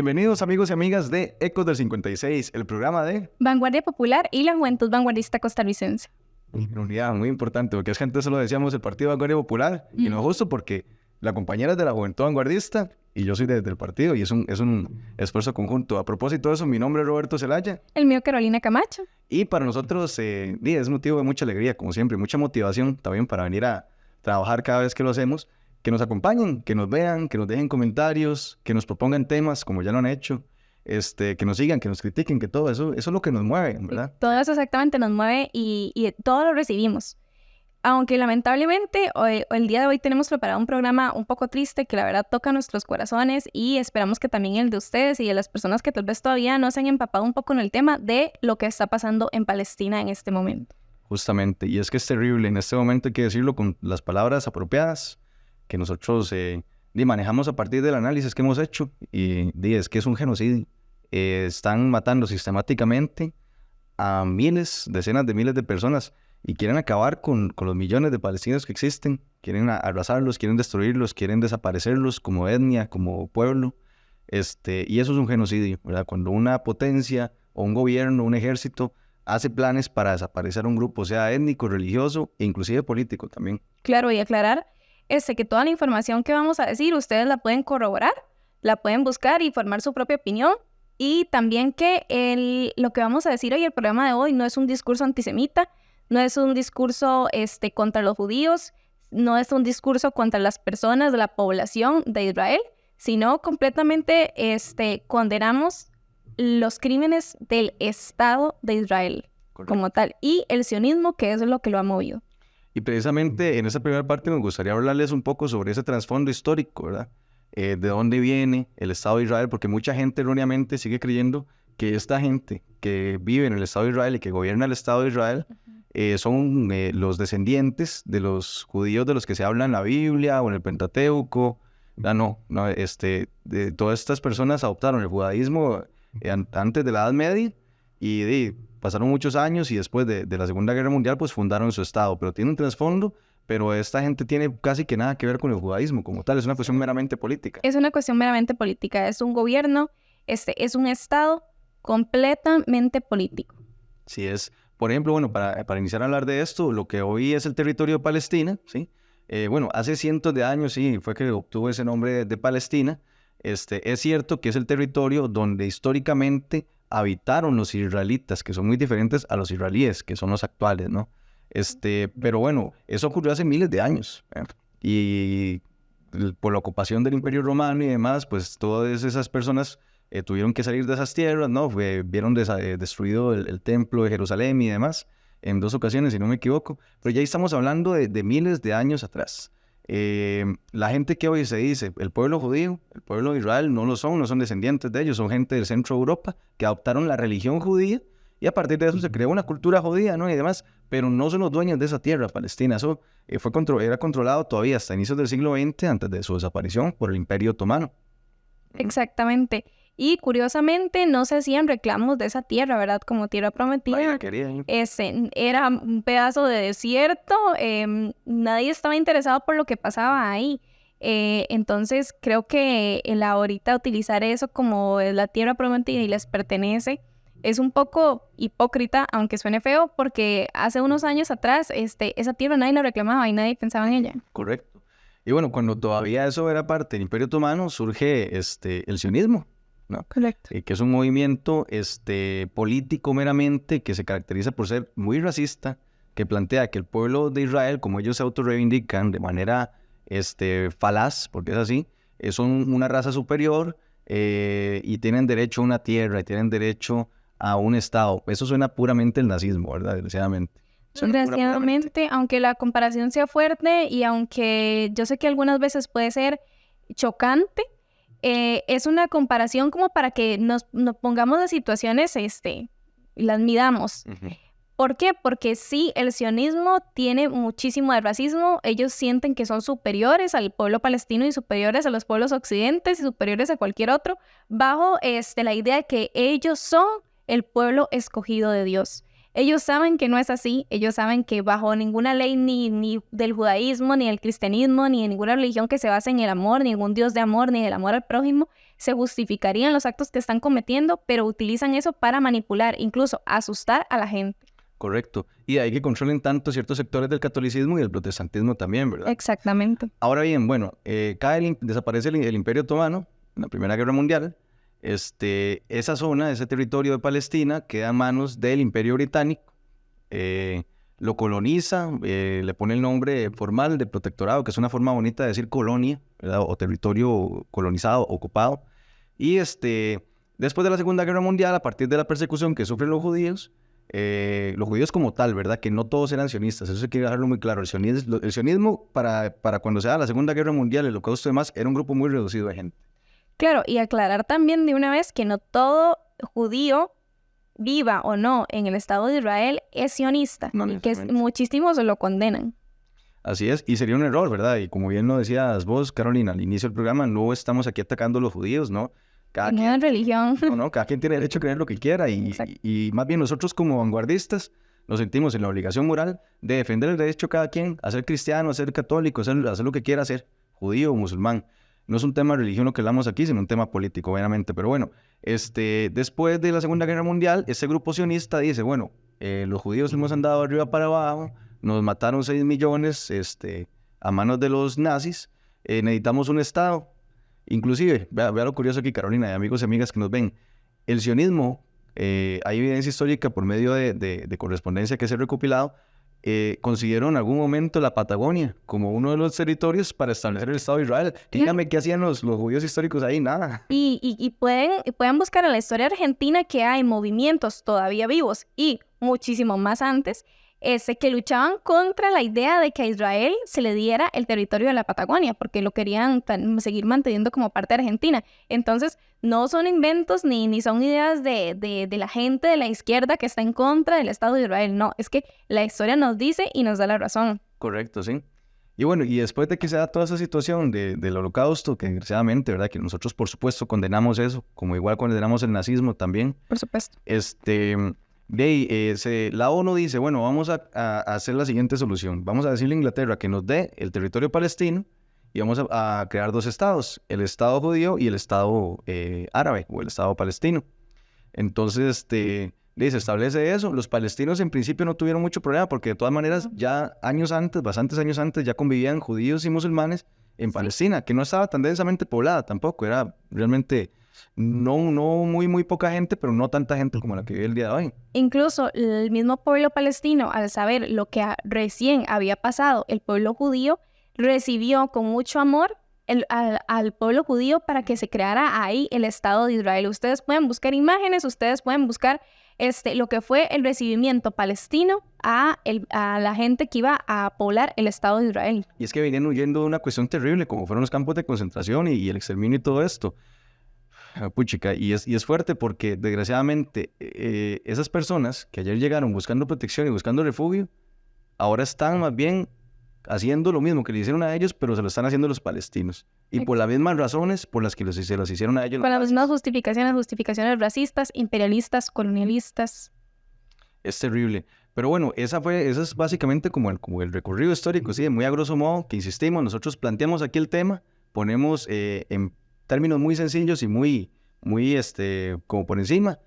Bienvenidos amigos y amigas de Ecos del 56, el programa de Vanguardia Popular y la Juventud Vanguardista Costarricense. Una unidad muy importante, porque es que antes solo decíamos el Partido Vanguardia Popular, y no es justo porque la compañera es de la Juventud Vanguardista y yo soy del partido, y es un esfuerzo conjunto. A propósito de eso, mi nombre es Roberto Zelaya. El mío, Carolina Camacho. Y para nosotros es motivo de mucha alegría, como siempre, mucha motivación también para venir a trabajar cada vez que lo hacemos. Que nos acompañen, que nos vean, que nos dejen comentarios, que nos propongan temas, como ya lo han hecho, que nos sigan, que nos critiquen, que todo eso es lo que nos mueve, ¿verdad? Todo eso exactamente nos mueve y todo lo recibimos. Aunque lamentablemente el día de hoy tenemos preparado un programa un poco triste que la verdad toca nuestros corazones y esperamos que también el de ustedes y de las personas que tal vez todavía no se han empapado un poco en el tema de lo que está pasando en Palestina en este momento. Justamente, y es que es terrible, en este momento hay que decirlo con las palabras apropiadas, que nosotros manejamos a partir del análisis que hemos hecho, y es que es un genocidio. Están matando sistemáticamente a miles, decenas de miles de personas, y quieren acabar con los millones de palestinos que existen, quieren arrasarlos, quieren destruirlos, quieren desaparecerlos como etnia, como pueblo, y eso es un genocidio, ¿verdad? Cuando una potencia, o un gobierno, un ejército, hace planes para desaparecer un grupo, sea étnico, religioso, e inclusive político también. Claro, y aclarar que toda la información que vamos a decir, ustedes la pueden corroborar, la pueden buscar y formar su propia opinión. Y también que lo que vamos a decir hoy, el programa de hoy, no es un discurso antisemita, no es un discurso contra los judíos, no es un discurso contra las personas de la población de Israel, sino completamente condenamos los crímenes del Estado de Israel. Correcto. Como tal, y el sionismo, que es lo que lo ha movido. Y precisamente en esa primera parte me gustaría hablarles un poco sobre ese trasfondo histórico, ¿verdad? De dónde viene el Estado de Israel, porque mucha gente erróneamente sigue creyendo que esta gente que vive en el Estado de Israel y que gobierna el Estado de Israel son los descendientes de los judíos de los que se habla en la Biblia o en el Pentateuco. No, de todas estas personas adoptaron el judaísmo antes de la Edad Media y pasaron muchos años y después de la Segunda Guerra Mundial pues fundaron su estado, pero tiene un trasfondo, pero esta gente tiene casi que nada que ver con el judaísmo como tal, es una cuestión meramente política. Es una cuestión meramente política, es un gobierno, es un estado completamente político. Sí es. Por ejemplo, bueno, para iniciar a hablar de esto, lo que hoy es el territorio de Palestina, ¿sí? Hace cientos de años sí fue que obtuvo ese nombre de Palestina. Es cierto que es el territorio donde históricamente habitaron los israelitas, que son muy diferentes a los israelíes, que son los actuales, ¿no? Pero bueno, eso ocurrió hace miles de años, y por la ocupación del Imperio Romano y demás, pues todas esas personas tuvieron que salir de esas tierras, ¿no? Vieron destruido el templo de Jerusalén y demás, en 2 ocasiones, si no me equivoco, pero ya estamos hablando de miles de años atrás. La gente que hoy se dice, el pueblo judío, el pueblo de Israel, no son descendientes de ellos, son gente del centro de Europa que adoptaron la religión judía y a partir de eso se creó una cultura judía, ¿no? Y demás, pero no son los dueños de esa tierra, Palestina. Eso era controlado todavía hasta inicios del siglo XX, antes de su desaparición por el Imperio Otomano. Exactamente. Y curiosamente no se hacían reclamos de esa tierra, ¿verdad? Como tierra prometida. Era un pedazo de desierto, nadie estaba interesado por lo que pasaba ahí. Entonces creo que el ahorita utilizar eso como la tierra prometida y les pertenece es un poco hipócrita, aunque suene feo, porque hace unos años atrás esa tierra nadie la reclamaba y nadie pensaba en ella. Correcto. Y bueno, cuando todavía eso era parte del Imperio Otomano, surge el sionismo, ¿no? Correcto. Que es un movimiento político meramente que se caracteriza por ser muy racista, que plantea que el pueblo de Israel, como ellos se autorreivindican de manera falaz, porque es así, son una raza superior y tienen derecho a una tierra y tienen derecho a un estado. Eso suena puramente el nazismo, ¿verdad? Desgraciadamente. Desgraciadamente, aunque la comparación sea fuerte y aunque yo sé que algunas veces puede ser chocante, es una comparación como para que nos pongamos las situaciones, las midamos. Uh-huh. ¿Por qué? Porque sí, el sionismo tiene muchísimo de racismo. Ellos sienten que son superiores al pueblo palestino y superiores a los pueblos occidentes y superiores a cualquier otro, bajo la idea de que ellos son el pueblo escogido de Dios. Ellos saben que no es así, ellos saben que bajo ninguna ley ni del judaísmo, ni del cristianismo, ni de ninguna religión que se base en el amor, ni ningún Dios de amor, ni del amor al prójimo, se justificarían los actos que están cometiendo, pero utilizan eso para manipular, incluso asustar a la gente. Correcto. Y de ahí que controlen tanto ciertos sectores del catolicismo y del protestantismo también, ¿verdad? Exactamente. Ahora bien, bueno, desaparece el Imperio Otomano en la Primera Guerra Mundial. Esa zona, ese territorio de Palestina, queda en manos del Imperio Británico. Lo coloniza, le pone el nombre formal de protectorado, que es una forma bonita de decir colonia, ¿verdad? O territorio colonizado, ocupado. Y después de la Segunda Guerra Mundial, a partir de la persecución que sufren los judíos como tal, ¿verdad? Que no todos eran sionistas, eso hay que dejarlo muy claro. El sionismo para cuando se da la Segunda Guerra Mundial, el Holocausto y demás, era un grupo muy reducido de gente. Claro, y aclarar también de una vez que no todo judío, viva o no en el Estado de Israel, es sionista, No y que necesariamente. muchísimos lo condenan. Así es, y sería un error, ¿verdad? Y como bien lo decías vos, Carolina, al inicio del programa, no estamos aquí atacando a los judíos, ¿no? Cada No es religión. cada quien tiene derecho a creer lo que quiera y más bien nosotros como vanguardistas nos sentimos en la obligación moral de defender el derecho de cada quien a ser cristiano, a ser católico, a hacer lo que quiera hacer, judío o musulmán. No es un tema de religión lo que hablamos aquí, sino un tema político, obviamente. Pero bueno, después de la Segunda Guerra Mundial, ese grupo sionista dice, bueno, los judíos hemos andado de arriba para abajo, nos mataron 6 millones a manos de los nazis, necesitamos un Estado. Inclusive, vea lo curioso aquí, Carolina, y amigos y amigas que nos ven, el sionismo, hay evidencia histórica por medio de correspondencia que se ha recopilado, consiguieron en algún momento la Patagonia como uno de los territorios para establecer el Estado de Israel. Dígame qué hacían los judíos históricos ahí, nada. Y pueden buscar en la historia argentina que hay movimientos todavía vivos y muchísimo más antes, que luchaban contra la idea de que a Israel se le diera el territorio de la Patagonia, porque lo querían seguir manteniendo como parte de Argentina. Entonces, no son inventos ni son ideas de la gente de la izquierda que está en contra del Estado de Israel. No, es que la historia nos dice y nos da la razón. Correcto, sí. Y bueno, y después de que se da toda esa situación del holocausto, que desgraciadamente, ¿verdad? Que nosotros, por supuesto, condenamos eso, como igual condenamos el nazismo también. Por supuesto. La ONU dice, bueno, vamos a hacer la siguiente solución. Vamos a decirle a Inglaterra que nos dé el territorio palestino y vamos a crear 2 estados, el Estado judío y el Estado árabe o el Estado palestino. Entonces, se establece eso. Los palestinos en principio no tuvieron mucho problema porque de todas maneras ya bastantes años antes, ya convivían judíos y musulmanes en Palestina, que no estaba tan densamente poblada tampoco, era realmente no muy poca gente, pero no tanta gente como la que vive el día de hoy. Incluso el mismo pueblo palestino, al saber lo que recién había pasado, el pueblo judío recibió con mucho amor al pueblo judío para que se creara ahí el Estado de Israel. Ustedes pueden buscar imágenes, ustedes pueden buscar lo que fue el recibimiento palestino a la gente que iba a poblar el Estado de Israel. Y es que venían huyendo de una cuestión terrible, como fueron los campos de concentración y el exterminio y todo esto. Puchica, y es fuerte porque desgraciadamente esas personas que ayer llegaron buscando protección y buscando refugio, ahora están más bien haciendo lo mismo que le hicieron a ellos, pero se lo están haciendo a los palestinos. Y por las mismas razones por las que se los hicieron a ellos. Con las mismas justificaciones racistas, imperialistas, colonialistas. Es terrible. Pero bueno, esa es básicamente como el recorrido histórico, sí, muy a grosso modo, que insistimos, nosotros planteamos aquí el tema, ponemos en términos muy sencillos y muy como por encima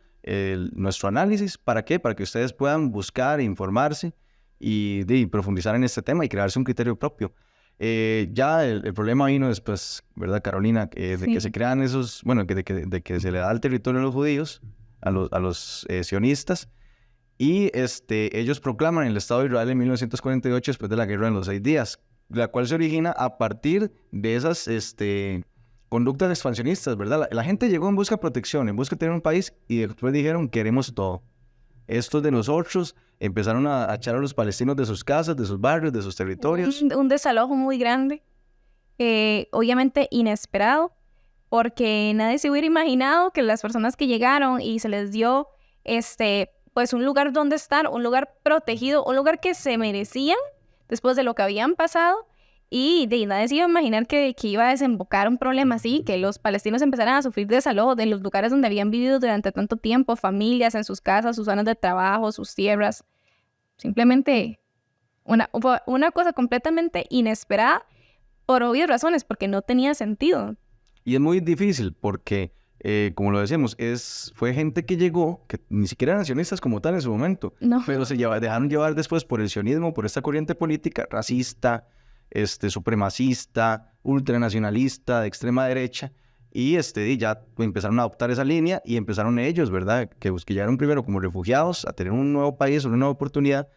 nuestro análisis. ¿Para qué? Para que ustedes puedan buscar, informarse y profundizar en este tema y crearse un criterio propio. Ya el problema vino después, ¿verdad, Carolina? De que se crean esos, bueno, de que se le da el territorio a los judíos, a los sionistas, y ellos proclaman el Estado de Israel en 1948 después de la Guerra de los 6 días, la cual se origina a partir de esas conductas expansionistas, ¿verdad? La gente llegó en busca de protección, en busca de tener un país, y después dijeron, queremos todo. Esto es de nosotros. Empezaron a echar a los palestinos de sus casas, de sus barrios, de sus territorios. Un desalojo muy grande, obviamente inesperado, porque nadie se hubiera imaginado que las personas que llegaron y se les dio pues un lugar donde estar, un lugar protegido, un lugar que se merecían después de lo que habían pasado, y nadie se iba a imaginar que iba a desembocar un problema así, que los palestinos empezaran a sufrir desalojo de los lugares donde habían vivido durante tanto tiempo, familias en sus casas, sus zonas de trabajo, sus tierras. Simplemente una cosa completamente inesperada por obvias razones, porque no tenía sentido. Y es muy difícil porque, como lo decíamos, fue gente que llegó, que ni siquiera eran sionistas como tal en su momento, No. pero dejaron llevar después por el sionismo, por esta corriente política racista, supremacista, ultranacionalista, de extrema derecha, y ya empezaron a adoptar esa línea y empezaron ellos, ¿verdad? Que llegaron primero como refugiados a tener un nuevo país, una nueva oportunidad,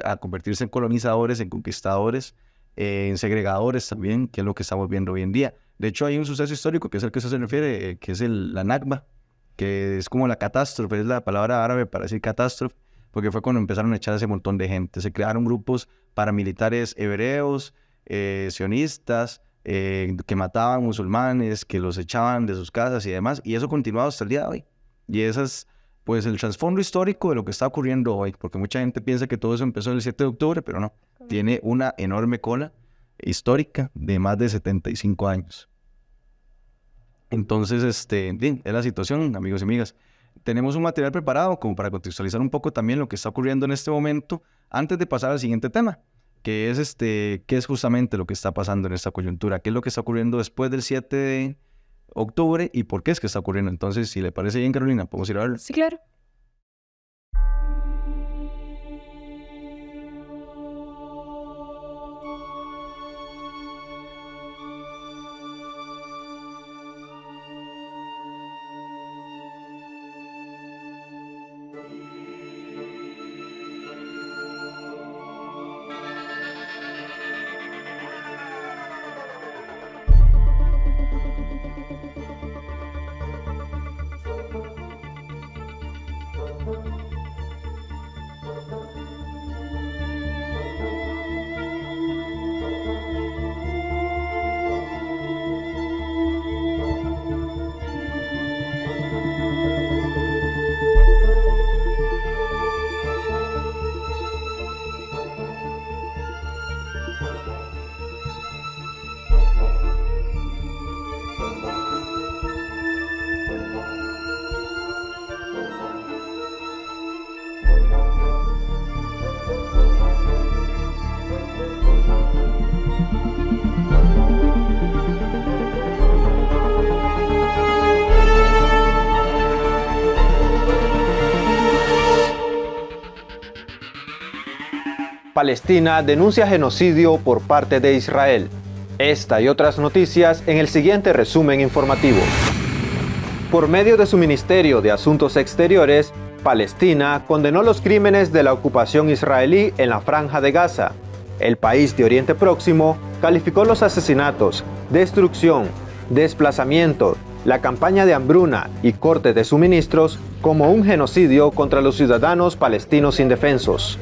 a convertirse en colonizadores, en conquistadores, en segregadores también, que es lo que estamos viendo hoy en día. De hecho, hay un suceso histórico que es el que usted se refiere, que es la Nakba, que es como la catástrofe, es la palabra árabe para decir catástrofe, porque fue cuando empezaron a echar ese montón de gente. Se crearon grupos paramilitares hebreos, sionistas, que mataban musulmanes, que los echaban de sus casas y demás, y eso ha continuado hasta el día de hoy. Y ese es, pues, el trasfondo histórico de lo que está ocurriendo hoy, porque mucha gente piensa que todo eso empezó el 7 de octubre, pero no. Tiene una enorme cola histórica de más de 75 años. Entonces, es la situación, amigos y amigas. Tenemos un material preparado como para contextualizar un poco también lo que está ocurriendo en este momento, antes de pasar al siguiente tema, que es qué es justamente lo que está pasando en esta coyuntura, qué es lo que está ocurriendo después del 7 de octubre y por qué es que está ocurriendo. Entonces, si le parece bien, Carolina, podemos ir a verlo. Sí, claro. Palestina denuncia genocidio por parte de Israel. Esta y otras noticias en el siguiente resumen informativo. Por medio de su Ministerio de Asuntos Exteriores, Palestina condenó los crímenes de la ocupación israelí en la Franja de Gaza. El país de Oriente Próximo calificó los asesinatos, destrucción, desplazamiento, la campaña de hambruna y corte de suministros como un genocidio contra los ciudadanos palestinos indefensos.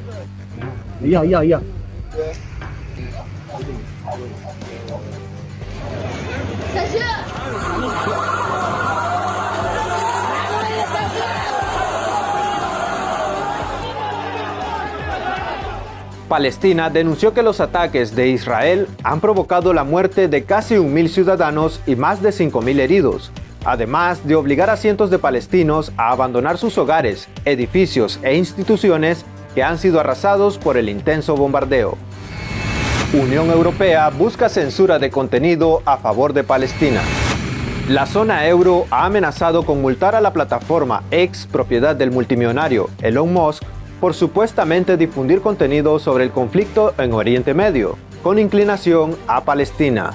Palestina denunció que los ataques de Israel han provocado la muerte de casi 1.000 ciudadanos y más de 5.000 heridos, además de obligar a cientos de palestinos a abandonar sus hogares, edificios e instituciones que han sido arrasados por el intenso bombardeo. Unión Europea busca censura de contenido a favor de Palestina. La zona euro ha amenazado con multar a la plataforma X, propiedad del multimillonario Elon Musk, por supuestamente difundir contenido sobre el conflicto en Oriente Medio, con inclinación a Palestina.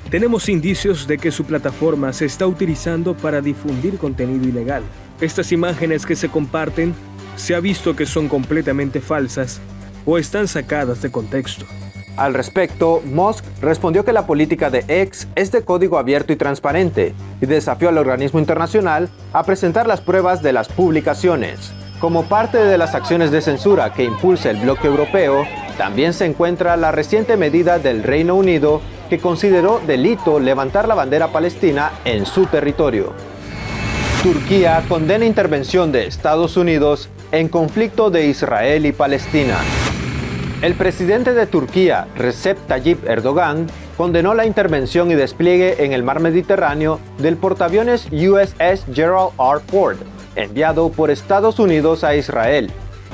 Tenemos indicios de que su plataforma se está utilizando para difundir contenido ilegal. Estas imágenes que se comparten se ha visto que son completamente falsas o están sacadas de contexto. Al respecto, Musk respondió que la política de X es de código abierto y transparente y desafió al organismo internacional a presentar las pruebas de las publicaciones. Como parte de las acciones de censura que impulsa el bloque europeo, también se encuentra la reciente medida del Reino Unido que consideró delito levantar la bandera palestina en su territorio. Turquía condena intervención de Estados Unidos en conflicto de Israel y Palestina. El presidente de Turquía, Recep Tayyip Erdogan, condenó la intervención y despliegue en el mar Mediterráneo del portaaviones USS Gerald R. Ford, enviado por Estados Unidos a Israel,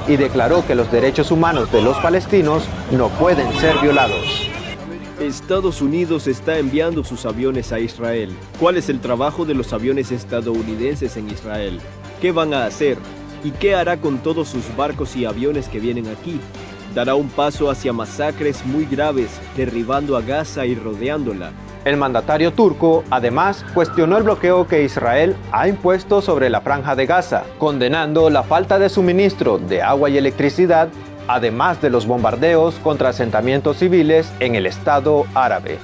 y declaró que los derechos humanos de los palestinos no pueden ser violados. Estados Unidos está enviando sus aviones a Israel. ¿Cuál es el trabajo de los aviones estadounidenses en Israel? ¿Qué van a hacer? ¿Y qué hará con todos sus barcos y aviones que vienen aquí? Dará un paso hacia masacres muy graves, derribando a Gaza y rodeándola. El mandatario turco, además, cuestionó el bloqueo que Israel ha impuesto sobre la Franja de Gaza, condenando la falta de suministro de agua y electricidad, además de los bombardeos contra asentamientos civiles en el Estado árabe.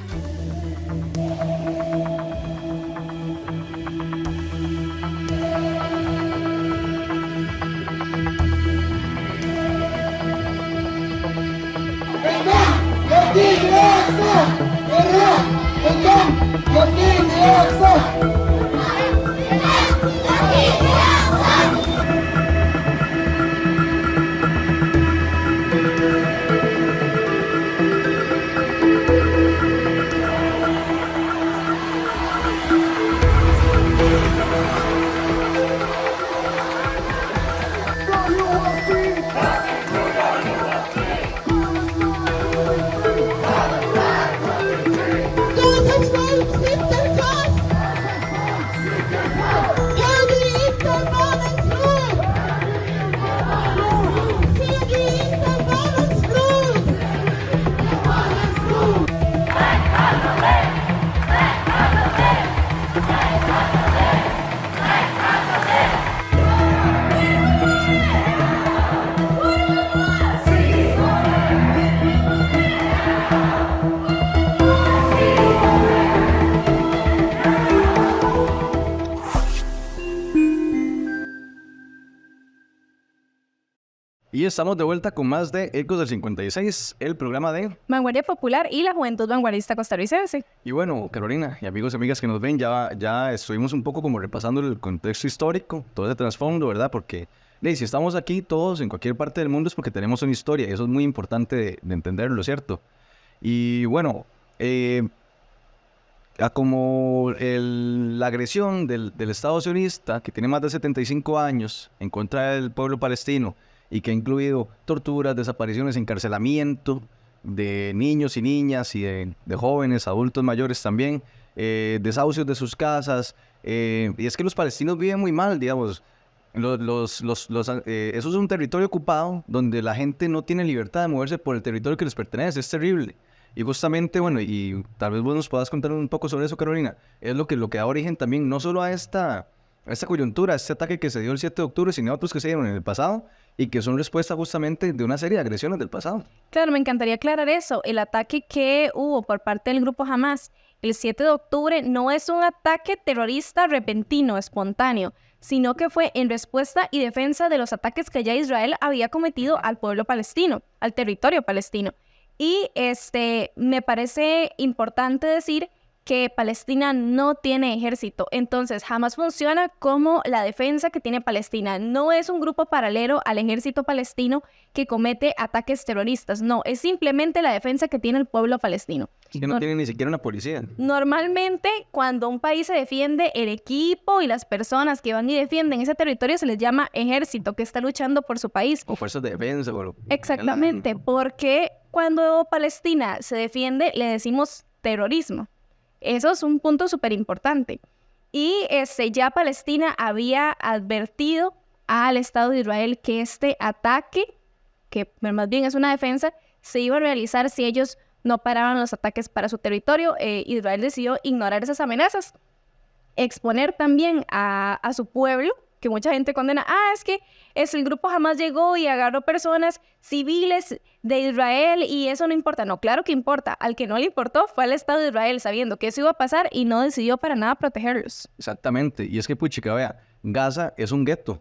Y estamos de vuelta con más de Ecos del 56, el programa de... Vanguardia Popular y la Juventud Vanguardista Costarricense. Y bueno, Carolina y amigos y amigas que nos ven, ya estuvimos un poco como repasando el contexto histórico, todo ese trasfondo, ¿verdad? Porque si estamos aquí todos en cualquier parte del mundo es porque tenemos una historia y eso es muy importante de entenderlo, ¿cierto? Y bueno, como la agresión del Estado sionista, que tiene más de 75 años en contra del pueblo palestino, y que ha incluido torturas, desapariciones, encarcelamiento de niños y niñas y de jóvenes, adultos mayores también, desahucios de sus casas. Y es que los palestinos viven muy mal, digamos. Eso es un territorio ocupado donde la gente no tiene libertad de moverse por el territorio que les pertenece. Es terrible. Y justamente, bueno, y tal vez vos nos puedas contar un poco sobre eso, Carolina, es lo que da origen también no solo a esta coyuntura, a este ataque que se dio el 7 de octubre, sino a otros que se dieron en el pasado y que son respuesta justamente de una serie de agresiones del pasado. Claro, me encantaría aclarar eso. El ataque que hubo por parte del grupo Hamas el 7 de octubre no es un ataque terrorista repentino, espontáneo, sino que fue en respuesta y defensa de los ataques que ya Israel había cometido al pueblo palestino, al territorio palestino. Y me parece importante decir que Palestina no tiene ejército, entonces Hamas funciona como la defensa que tiene Palestina. No es un grupo paralelo al ejército palestino que comete ataques terroristas, no, es simplemente la defensa que tiene el pueblo palestino. Es que no tiene ni siquiera una policía. Normalmente, cuando un país se defiende, el equipo y las personas que van y defienden ese territorio se les llama ejército, que está luchando por su país. O fuerzas de defensa. Exactamente, porque cuando Palestina se defiende, le decimos terrorismo. Eso es un punto súper importante. Y ya Palestina había advertido al Estado de Israel que este ataque, que más bien es una defensa, se iba a realizar si ellos no paraban los ataques para su territorio. Israel decidió ignorar esas amenazas, exponer también a su pueblo, que mucha gente condena. Es que el grupo Hamas llegó y agarró personas civiles de Israel y eso no importa. No, claro que importa. Al que no le importó fue al Estado de Israel, sabiendo que eso iba a pasar y no decidió para nada protegerlos. Exactamente. Y es que, puchica, vea, Gaza es un gueto.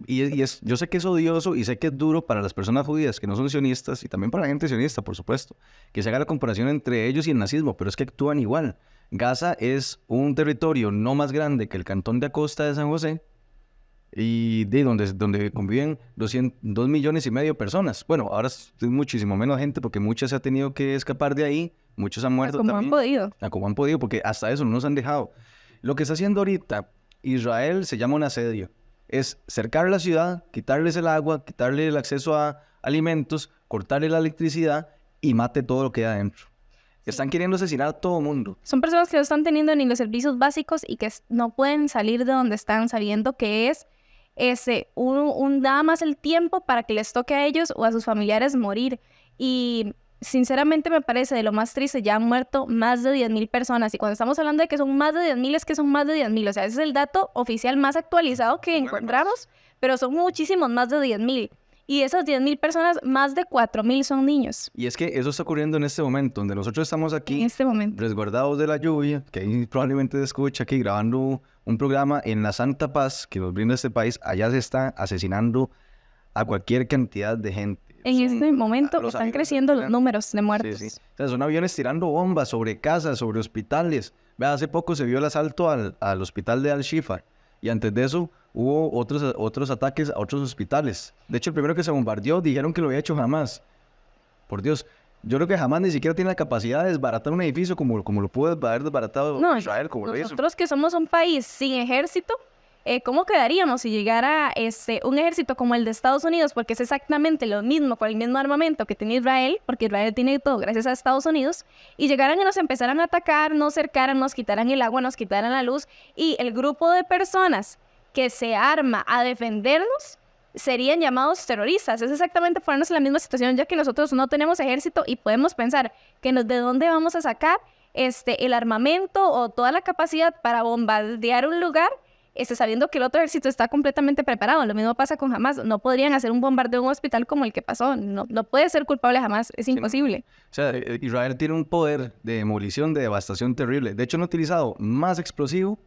Yo sé que es odioso y sé que es duro para las personas judías que no son sionistas y también para la gente sionista, por supuesto, que se haga la comparación entre ellos y el nazismo, pero es que actúan igual. Gaza es un territorio no más grande que el cantón de Acosta de San José, y donde conviven 2 millones y medio de personas. Bueno, ahora es muchísimo menos gente porque muchas se ha tenido que escapar de ahí, muchos han muerto como también. Como han podido, porque hasta eso no nos han dejado. Lo que está haciendo ahorita Israel se llama un asedio. Es cercar la ciudad, quitarles el agua, quitarle el acceso a alimentos, cortarle la electricidad y mate todo lo que hay adentro. Están queriendo asesinar a todo mundo. Son personas que no están teniendo ni los servicios básicos y que no pueden salir de donde están sabiendo que es nada más el tiempo para que les toque a ellos o a sus familiares morir. Y sinceramente me parece de lo más triste, ya han muerto más de 10,000 personas. Y cuando estamos hablando de que son más de 10,000, es que son más de 10,000. O sea, ese es el dato oficial más actualizado que encontramos, pero son muchísimos más de 10,000. Y de esas 10,000 personas, más de 4,000 son niños. Y es que eso está ocurriendo en este momento, donde nosotros estamos aquí, En este momento. resguardados de la lluvia, que ahí probablemente se escucha aquí grabando un programa en la santa paz que nos brinda este país. Allá se está asesinando a cualquier cantidad de gente. En este momento los están aviones creciendo los tiran- números de muertos. Sí, sí. O sea, son aviones tirando bombas sobre casas, sobre hospitales. Vea, hace poco se vio el asalto al hospital de Al-Shifa. Y antes de eso hubo otros ataques a otros hospitales. De hecho, el primero que se bombardeó dijeron que lo había hecho Hamas. Por Dios, yo creo que Hamas ni siquiera tiene la capacidad de desbaratar un edificio como lo pudo haber desbaratado No, Israel, como lo hizo. nosotros que somos un país sin ejército, ¿cómo quedaríamos si llegara un ejército como el de Estados Unidos? Porque es exactamente lo mismo, con el mismo armamento que tiene Israel, porque Israel tiene todo gracias a Estados Unidos, y llegaran y nos empezaran a atacar, nos cercaran, nos quitaran el agua, nos quitaran la luz, y el grupo de personas que se arma a defendernos serían llamados terroristas. Es exactamente ponernos en la misma situación, ya que nosotros no tenemos ejército y podemos pensar que de dónde vamos a sacar el armamento o toda la capacidad para bombardear un lugar, sabiendo que el otro ejército está completamente preparado. Lo mismo pasa con Hamas. No podrían hacer un bombardeo en un hospital como el que pasó. No puede ser culpable Hamas. Es imposible. O sea, Israel tiene un poder de demolición, de devastación terrible. De hecho, han utilizado más explosivo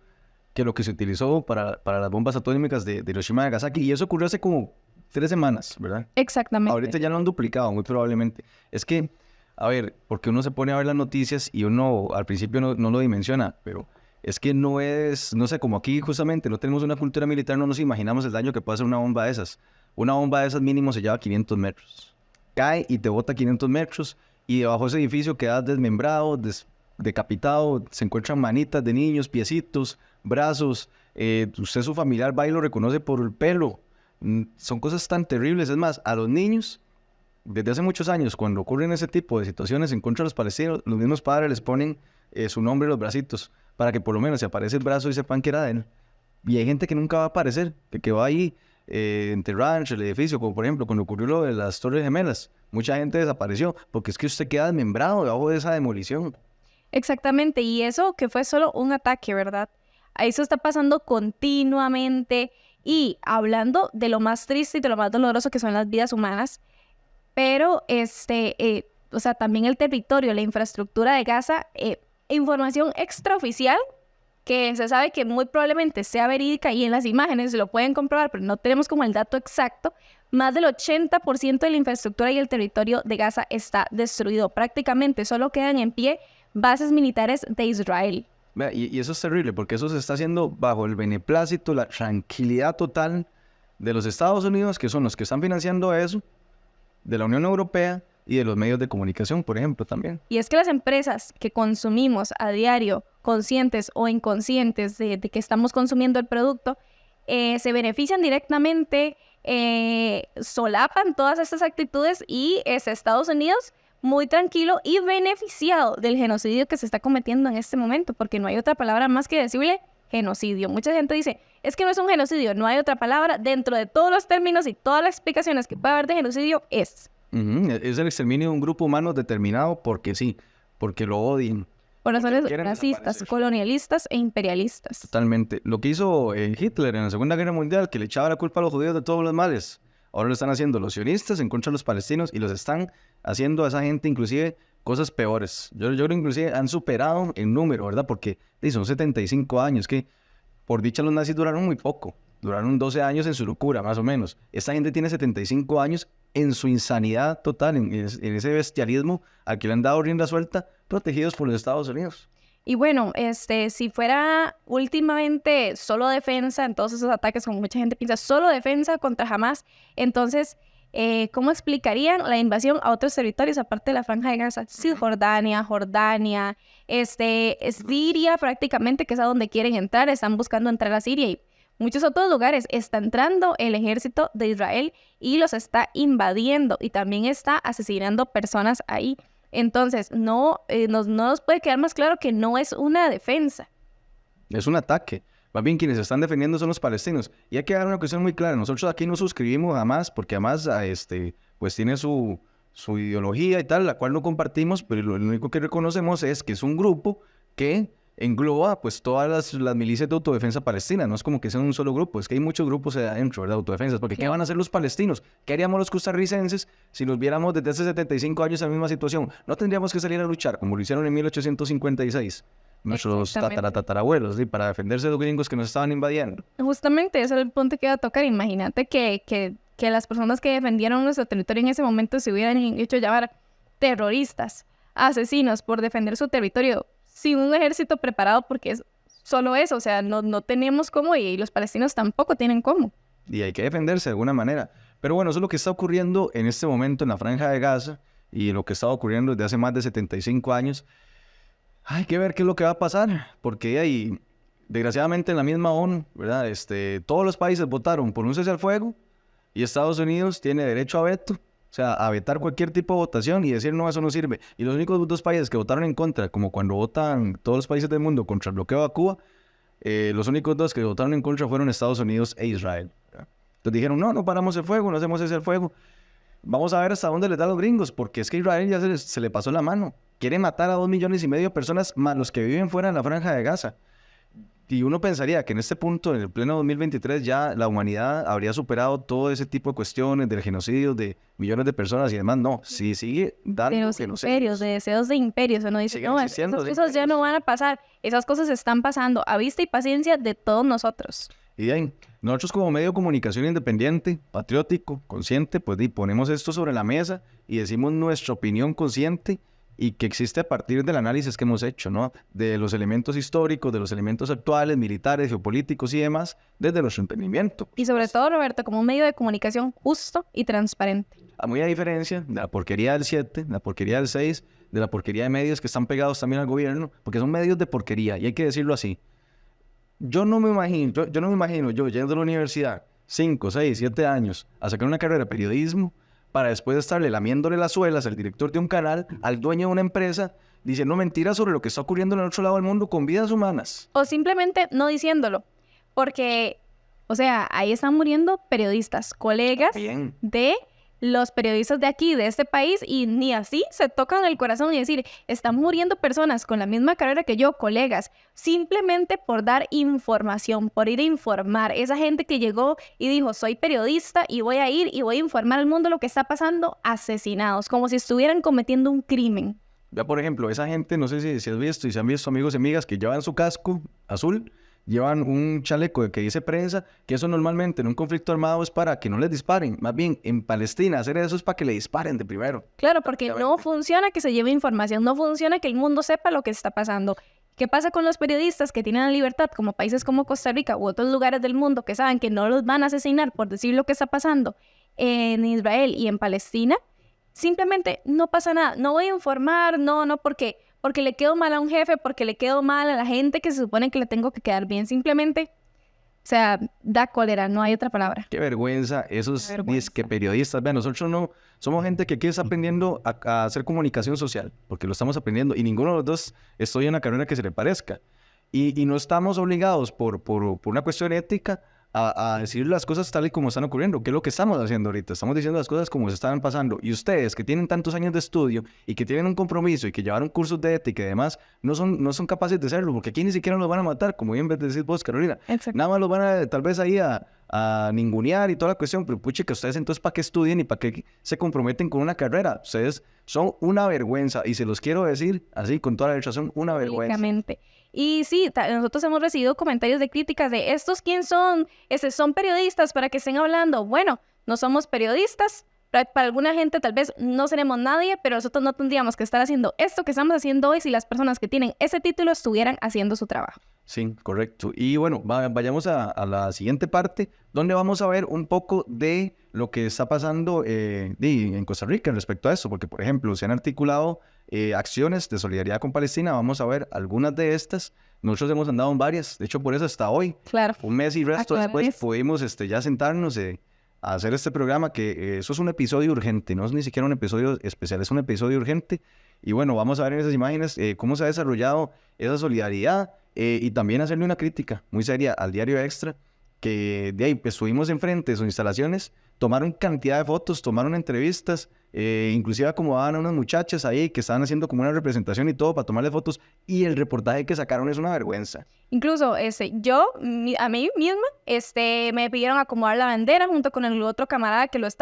que lo que se utilizó para las bombas atómicas de Hiroshima y Nagasaki. Y eso ocurrió hace como 3 semanas, ¿verdad? Exactamente. Ahorita ya lo han duplicado, muy probablemente. Es que, a ver, porque uno se pone a ver las noticias y uno al principio no lo dimensiona, pero es que no sé, como aquí justamente no tenemos una cultura militar, no nos imaginamos el daño que puede hacer una bomba de esas. Una bomba de esas mínimo se lleva 500 metros. Cae y te bota 500 metros y debajo de ese edificio quedas desmembrado, decapitado, se encuentran manitas de niños, piecitos, brazos. Usted, su familiar, va y lo reconoce por el pelo. Son cosas tan terribles. Es más, a los niños, desde hace muchos años, cuando ocurren ese tipo de situaciones en contra de los palestinos, los mismos padres les ponen su nombre en los bracitos, para que por lo menos si aparece el brazo y sepan que era de él. Y hay gente que nunca va a aparecer, que va ahí enterrada en el edificio, como por ejemplo cuando ocurrió lo de las Torres Gemelas. Mucha gente desapareció, porque es que usted queda desmembrado debajo de esa demolición. Exactamente, y eso que fue solo un ataque, ¿verdad? Eso está pasando continuamente y hablando de lo más triste y de lo más doloroso que son las vidas humanas, pero o sea, también el territorio, la infraestructura de Gaza, información extraoficial que se sabe que muy probablemente sea verídica y en las imágenes lo pueden comprobar, pero no tenemos como el dato exacto. Más del 80% de la infraestructura y el territorio de Gaza está destruido. Prácticamente solo quedan en pie bases militares de Israel. Vea, y eso es terrible, porque eso se está haciendo bajo el beneplácito, la tranquilidad total de los Estados Unidos, que son los que están financiando eso, de la Unión Europea y de los medios de comunicación, por ejemplo, también. Y es que las empresas que consumimos a diario, conscientes o inconscientes de que estamos consumiendo el producto, se benefician directamente, solapan todas estas actitudes y Estados Unidos muy tranquilo y beneficiado del genocidio que se está cometiendo en este momento, porque no hay otra palabra más que decirle genocidio. Mucha gente dice, es que no es un genocidio, no hay otra palabra. Dentro de todos los términos y todas las explicaciones que puede haber de genocidio, es Es el exterminio de un grupo humano determinado porque sí, porque lo odian. por razones quieren racistas, desaparecer. colonialistas e imperialistas. Totalmente. Lo que hizo Hitler en la Segunda Guerra Mundial, que le echaba la culpa a los judíos de todos los males, ahora lo están haciendo los sionistas en contra de los palestinos y los están haciendo a esa gente inclusive cosas peores. Yo creo que inclusive han superado el número, ¿verdad? Porque son 75 años, que por dicha los nazis duraron muy poco. Duraron 12 años en su locura, más o menos. Esta gente tiene 75 años en su insanidad total, en ese bestialismo al que le han dado rienda suelta, protegidos por los Estados Unidos. Y bueno, si fuera últimamente solo defensa en todos esos ataques, como mucha gente piensa, solo defensa contra Hamas, entonces, ¿cómo explicarían la invasión a otros territorios aparte de la Franja de Gaza? Cisjordania, Jordania, Siria prácticamente, que es a donde quieren entrar, están buscando entrar a Siria y muchos otros lugares. Está entrando el ejército de Israel y los está invadiendo y también está asesinando personas ahí. Entonces, no nos puede quedar más claro que no es una defensa. Es un ataque. Más bien quienes están defendiendo son los palestinos. Y hay que dar una cuestión muy clara. Nosotros aquí no suscribimos jamás, porque además pues tiene su ideología y tal, la cual no compartimos, pero lo único que reconocemos es que es un grupo que engloba pues todas las milicias de autodefensa palestina. No es como que sea un solo grupo, es que hay muchos grupos adentro, ¿verdad? Autodefensas. Porque ¿qué van a hacer los palestinos? ¿Qué haríamos los costarricenses si nos viéramos desde hace 75 años en la misma situación? No tendríamos que salir a luchar como lo hicieron en 1856. Nuestros tatarabuelos, ¿sí? Para defenderse de los gringos que nos estaban invadiendo. Justamente ese era el punto que iba a tocar. Imagínate que las personas que defendieron nuestro territorio en ese momento se hubieran hecho llamar terroristas, asesinos por defender su territorio sin un ejército preparado, porque es solo eso. O sea, no tenemos cómo y los palestinos tampoco tienen cómo. Y hay que defenderse de alguna manera. Pero bueno, eso es lo que está ocurriendo en este momento en la Franja de Gaza y lo que está ocurriendo desde hace más de 75 años. Hay que ver qué es lo que va a pasar, porque hay, desgraciadamente en la misma ONU, ¿verdad? Todos los países votaron por un cese al fuego y Estados Unidos tiene derecho a veto, o sea, a vetar cualquier tipo de votación y decir no, eso no sirve. Y los únicos dos países que votaron en contra, como cuando votan todos los países del mundo contra el bloqueo a Cuba, los únicos dos que votaron en contra fueron Estados Unidos e Israel, ¿verdad? Entonces dijeron, no paramos el fuego, no hacemos cese al fuego. Vamos a ver hasta dónde les da a los gringos, porque es que Israel ya se le pasó la mano. Quiere matar a 2,5 millones de personas, más los que viven fuera de la Franja de Gaza. Y uno pensaría que en este punto, en el pleno 2023, ya la humanidad habría superado todo ese tipo de cuestiones, del genocidio de millones de personas y demás. No, sí sigue dando de los imperios, de deseos de imperios. Uno dice, no, esas cosas ya no van a pasar. Esas cosas están pasando a vista y paciencia de todos nosotros. Y de ahí, nosotros como medio de comunicación independiente, patriótico, consciente, pues ponemos esto sobre la mesa y decimos nuestra opinión consciente y que existe a partir del análisis que hemos hecho, ¿no? De los elementos históricos, de los elementos actuales, militares, geopolíticos y demás, desde nuestro entendimiento. Y sobre todo, Roberto, como un medio de comunicación justo y transparente. Muy a diferencia de la porquería del 7, de la porquería del 6, de la porquería de medios que están pegados también al gobierno, porque son medios de porquería, y hay que decirlo así. Yo no me imagino yo yendo a la universidad 5, 6, 7 años a sacar una carrera de periodismo para después estarle lamiéndole las suelas al director de un canal, al dueño de una empresa, diciendo mentiras sobre lo que está ocurriendo en el otro lado del mundo con vidas humanas. O simplemente no diciéndolo, porque, o sea, ahí están muriendo periodistas, colegas de los periodistas de aquí, de este país, y ni así se tocan el corazón y decir, están muriendo personas con la misma carrera que yo, colegas, simplemente por dar información, por ir a informar. Esa gente que llegó y dijo, soy periodista y voy a ir y voy a informar al mundo lo que está pasando, asesinados, como si estuvieran cometiendo un crimen. Ya, por ejemplo, esa gente, no sé si has visto y si han visto amigos y amigas que llevan su casco azul, llevan un chaleco que dice prensa, que eso normalmente en un conflicto armado es para que no les disparen. Más bien, en Palestina hacer eso es para que le disparen de primero. Claro, porque no funciona que se lleve información, no funciona que el mundo sepa lo que está pasando. ¿Qué pasa con los periodistas que tienen la libertad, como países como Costa Rica u otros lugares del mundo que saben que no los van a asesinar por decir lo que está pasando en Israel y en Palestina? Simplemente no pasa nada. No voy a informar, no, porque le quedo mal a un jefe, porque le quedo mal a la gente que se supone que le tengo que quedar bien. Simplemente, o sea, da cólera, no hay otra palabra. Qué vergüenza esos disque periodistas. Vean, nosotros no somos gente que aquí está aprendiendo a hacer comunicación social, porque lo estamos aprendiendo y ninguno de los dos estudia una carrera que se le parezca. Y no estamos obligados por una cuestión ética a decir las cosas tal y como están ocurriendo, que es lo que estamos haciendo ahorita. Estamos diciendo las cosas como se están pasando. Y ustedes, que tienen tantos años de estudio y que tienen un compromiso y que llevaron cursos de ética y demás, no son capaces de hacerlo, porque aquí ni siquiera los van a matar, como bien decís vos, Carolina. Exacto. Nada más los van a, tal vez ahí a ningunear y toda la cuestión, pero puche, que ustedes entonces ¿para qué estudian y para qué se comprometen con una carrera? Ustedes son una vergüenza, y se los quiero decir así, con toda la derecha, son una vergüenza. Y sí, nosotros hemos recibido comentarios de críticas de ¿estos quién son? Son periodistas para que estén hablando. Bueno, no somos periodistas. Para alguna gente tal vez no seremos nadie, pero nosotros no tendríamos que estar haciendo esto que estamos haciendo hoy si las personas que tienen ese título estuvieran haciendo su trabajo. Sí, correcto. Y bueno, vayamos a la siguiente parte, donde vamos a ver un poco de lo que está pasando en Costa Rica respecto a eso, porque, por ejemplo, se han articulado acciones de solidaridad con Palestina. Vamos a ver algunas de estas. Nosotros hemos andado en varias, de hecho, por eso hasta hoy. Claro. Un mes y resto después pudimos ya sentarnos a hacer este programa, que eso es un episodio urgente, no es ni siquiera un episodio especial, es un episodio urgente. Y bueno, vamos a ver en esas imágenes cómo se ha desarrollado esa solidaridad y también hacerle una crítica muy seria al Diario Extra, que de ahí pues, estuvimos enfrente de sus instalaciones, tomaron cantidad de fotos, tomaron entrevistas, inclusive acomodaban a unas muchachas ahí que estaban haciendo como una representación y todo para tomarle fotos, y el reportaje que sacaron es una vergüenza. Incluso, a mí misma, me pidieron acomodar la bandera junto con el otro camarada que nos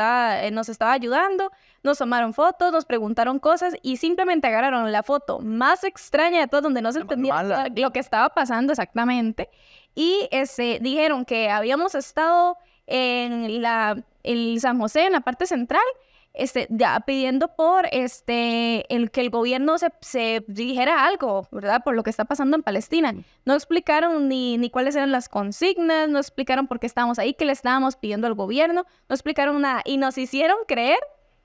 estaba ayudando, nos tomaron fotos, nos preguntaron cosas y simplemente agarraron la foto más extraña de todas, donde no se entendía lo que estaba pasando exactamente, y dijeron que habíamos estado en San José, en la parte central, ya pidiendo por que el gobierno se dijera algo, ¿verdad? Por lo que está pasando en Palestina. No explicaron ni cuáles eran las consignas, no explicaron por qué estábamos ahí, qué le estábamos pidiendo al gobierno, no explicaron nada y nos hicieron creer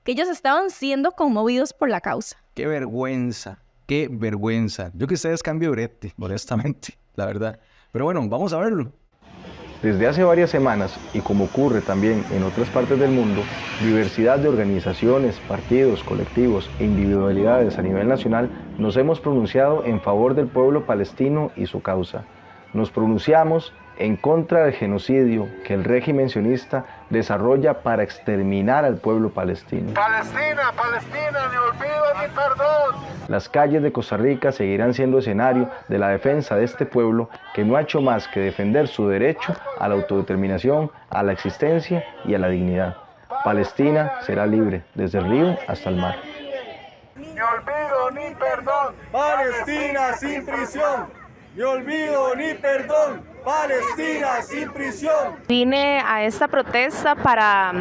que ellos estaban siendo conmovidos por la causa. ¡Qué vergüenza! ¡Qué vergüenza! Yo que ustedes cambio brete, honestamente, la verdad. Pero bueno, vamos a verlo. Desde hace varias semanas, y como ocurre también en otras partes del mundo, diversidad de organizaciones, partidos, colectivos e individualidades a nivel nacional nos hemos pronunciado en favor del pueblo palestino y su causa. Nos pronunciamos en contra del genocidio que el régimen sionista desarrolla para exterminar al pueblo palestino. Palestina, Palestina, ni olvido ni perdón. Las calles de Costa Rica seguirán siendo escenario de la defensa de este pueblo que no ha hecho más que defender su derecho a la autodeterminación, a la existencia y a la dignidad. Palestina será libre desde el río hasta el mar. Ni olvido ni perdón. Palestina sin prisión. Ni olvido ni perdón. Palestina sin prisión. Vine a esta protesta para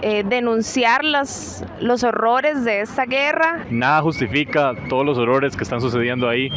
denunciar los horrores de esta guerra. Nada justifica todos los horrores que están sucediendo ahí.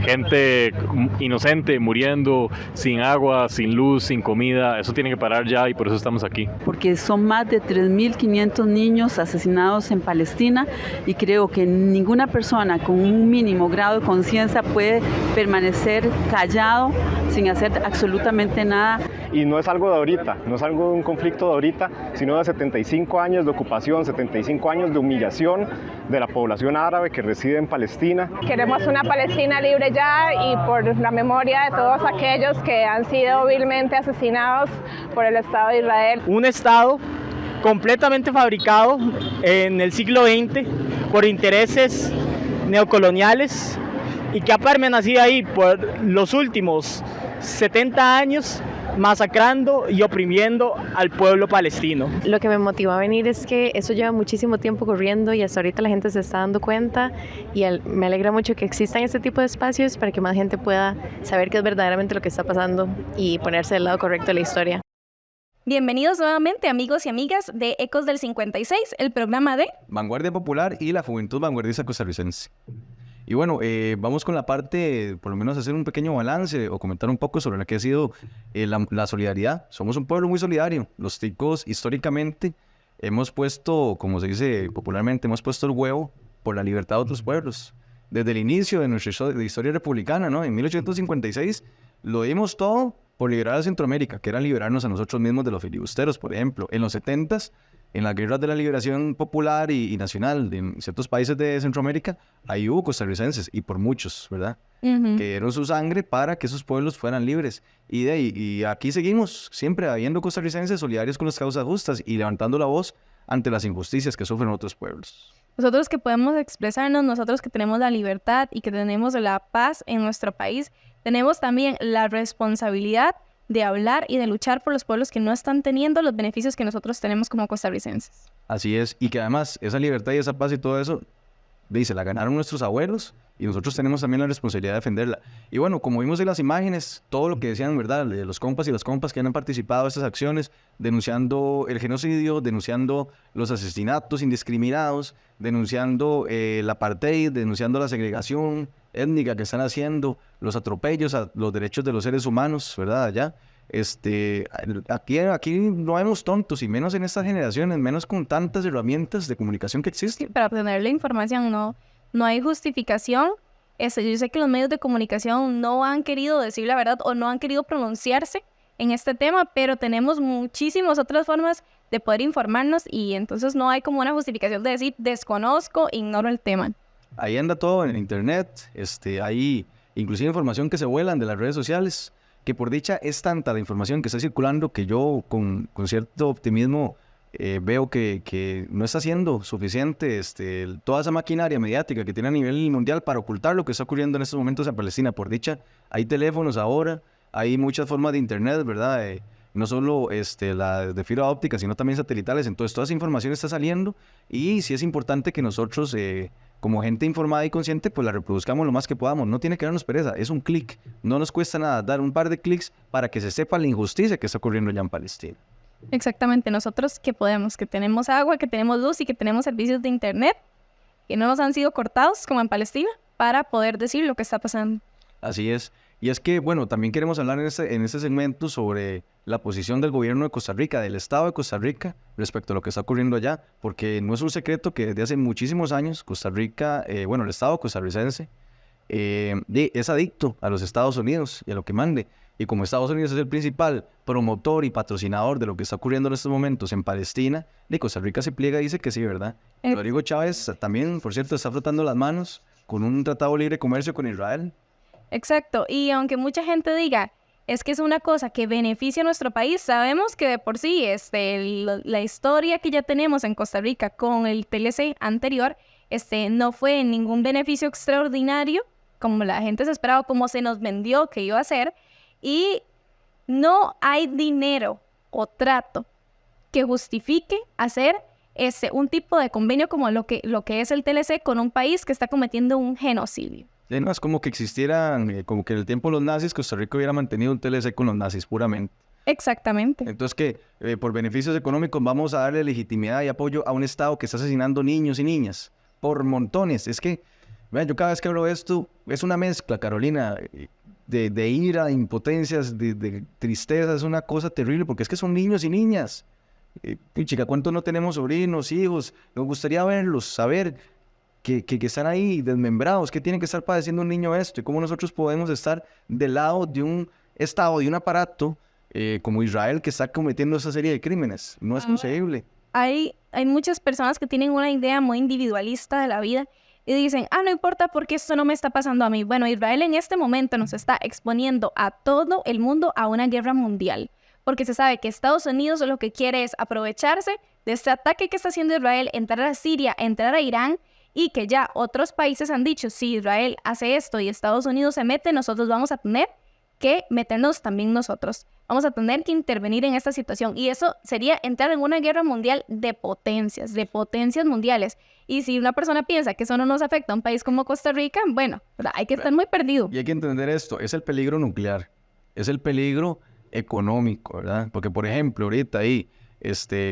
Gente inocente muriendo, sin agua, sin luz, sin comida. Eso tiene que parar ya y por eso estamos aquí. Porque son más de 3.500 niños asesinados en Palestina y creo que ninguna persona con un mínimo grado de conciencia puede permanecer callado sin hacer absolutamente nada. Y no es algo de ahorita, no es algo de un conflicto de ahorita, sino de 75 años de ocupación, 75 años de humillación de la población árabe que reside en Palestina. Queremos una Palestina libre ya y por la memoria de todos aquellos que han sido vilmente asesinados por el Estado de Israel. Un Estado completamente fabricado en el siglo XX por intereses neocoloniales y que ha permanecido ahí por los últimos 70 años masacrando y oprimiendo al pueblo palestino. Lo que me motivó a venir es que eso lleva muchísimo tiempo corriendo y hasta ahorita la gente se está dando cuenta y me alegra mucho que existan este tipo de espacios para que más gente pueda saber qué es verdaderamente lo que está pasando y ponerse del lado correcto de la historia. Bienvenidos nuevamente, amigos y amigas de Ecos del 56, el programa de Vanguardia Popular y la Juventud Vanguardista Costarricense. Y bueno, vamos con la parte, por lo menos hacer un pequeño balance o comentar un poco sobre lo que ha sido la solidaridad. Somos un pueblo muy solidario. Los ticos históricamente hemos puesto, como se dice popularmente, hemos puesto el huevo por la libertad de otros pueblos. Desde el inicio de nuestra historia republicana, ¿no? En 1856 lo dimos todo por liberar a Centroamérica, que era liberarnos a nosotros mismos de los filibusteros, por ejemplo. En los 70s, en las guerras de la liberación popular y nacional en ciertos países de Centroamérica, ahí hubo costarricenses, y por muchos, ¿verdad? Que dieron su sangre para que esos pueblos fueran libres. Y aquí seguimos, siempre habiendo costarricenses solidarios con las causas justas y levantando la voz ante las injusticias que sufren otros pueblos. Nosotros que podemos expresarnos, nosotros que tenemos la libertad y que tenemos la paz en nuestro país, tenemos también la responsabilidad de hablar y de luchar por los pueblos que no están teniendo los beneficios que nosotros tenemos como costarricenses. Así es, y que además esa libertad y esa paz y todo eso, dice, la ganaron nuestros abuelos y nosotros tenemos también la responsabilidad de defenderla. Y bueno, como vimos en las imágenes, todo lo que decían, ¿verdad?, de los compas y las compas que han participado en estas acciones, denunciando el genocidio, denunciando los asesinatos indiscriminados, denunciando el apartheid, denunciando la segregación étnica que están haciendo, los atropellos a los derechos de los seres humanos, ¿verdad?, allá. Aquí no vemos tontos, y menos en estas generaciones, menos con tantas herramientas de comunicación que existen. Para obtener la información no hay justificación. Yo sé que los medios de comunicación no han querido decir la verdad o no han querido pronunciarse en este tema, pero tenemos muchísimas otras formas de poder informarnos y entonces no hay como una justificación de decir desconozco, ignoro el tema. Ahí anda todo en internet, hay inclusive información que se vuelan de las redes sociales, que por dicha es tanta la información que está circulando que yo con cierto optimismo veo que no está siendo suficiente toda esa maquinaria mediática que tiene a nivel mundial para ocultar lo que está ocurriendo en estos momentos en Palestina. Por dicha, hay teléfonos ahora, hay muchas formas de internet, ¿verdad? No solo la de fibra óptica, sino también satelitales. Entonces, toda esa información está saliendo y sí es importante que nosotros, como gente informada y consciente, pues la reproduzcamos lo más que podamos. No tiene que darnos pereza, es un clic. No nos cuesta nada dar un par de clics para que se sepa la injusticia que está ocurriendo allá en Palestina. Exactamente, nosotros que podemos, que tenemos agua, que tenemos luz y que tenemos servicios de internet que no nos han sido cortados como en Palestina para poder decir lo que está pasando. Así es. Y es que, bueno, también queremos hablar en este segmento sobre la posición del gobierno de Costa Rica, del Estado de Costa Rica, respecto a lo que está ocurriendo allá, porque no es un secreto que desde hace muchísimos años Costa Rica, el Estado costarricense, es adicto a los Estados Unidos y a lo que mande. Y como Estados Unidos es el principal promotor y patrocinador de lo que está ocurriendo en estos momentos en Palestina, de Costa Rica se pliega y dice que sí, ¿verdad? Rodrigo Chávez también, por cierto, está frotando las manos con un tratado libre de comercio con Israel. Exacto, y aunque mucha gente diga, es que es una cosa que beneficia a nuestro país, sabemos que de por sí la historia que ya tenemos en Costa Rica con el TLC anterior, no fue ningún beneficio extraordinario, como la gente se esperaba, como se nos vendió que iba a ser, y no hay dinero o trato que justifique hacer un tipo de convenio como lo que es el TLC con un país que está cometiendo un genocidio. No, es como que existieran, como que en el tiempo de los nazis, Costa Rica hubiera mantenido un TLC con los nazis puramente. Exactamente. Entonces que por beneficios económicos vamos a darle legitimidad y apoyo a un Estado que está asesinando niños y niñas por montones. Es que, vean, yo cada vez que hablo de esto, es una mezcla, Carolina, de ira, de impotencias, de tristeza, es una cosa terrible, porque es que son niños y niñas. Chica, ¿cuántos no tenemos sobrinos, hijos? Nos gustaría verlos, saber que están ahí desmembrados, que tiene que estar padeciendo un niño esto, y cómo nosotros podemos estar del lado de un Estado, de un aparato como Israel que está cometiendo esa serie de crímenes. No es concebible. Hay muchas personas que tienen una idea muy individualista de la vida y dicen, no importa porque esto no me está pasando a mí. Bueno, Israel en este momento nos está exponiendo a todo el mundo a una guerra mundial, porque se sabe que Estados Unidos lo que quiere es aprovecharse de este ataque que está haciendo Israel, entrar a Siria, entrar a Irán, y que ya otros países han dicho, si Israel hace esto y Estados Unidos se mete, nosotros vamos a tener que meternos también nosotros. Vamos a tener que intervenir en esta situación. Y eso sería entrar en una guerra mundial de potencias mundiales. Y si una persona piensa que eso no nos afecta a un país como Costa Rica, bueno, hay que estar muy perdido. Y hay que entender esto, es el peligro nuclear, es el peligro económico, ¿verdad? Porque, por ejemplo, ahorita ahí,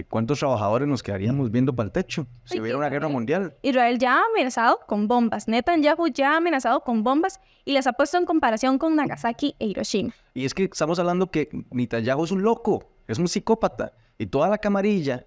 ¿cuántos trabajadores nos quedaríamos viendo para el techo si hubiera una guerra mundial? Israel ya ha amenazado con bombas. Netanyahu ya ha amenazado con bombas y les ha puesto en comparación con Nagasaki e Hiroshima. Y es que estamos hablando que Netanyahu es un loco, es un psicópata. Y toda la camarilla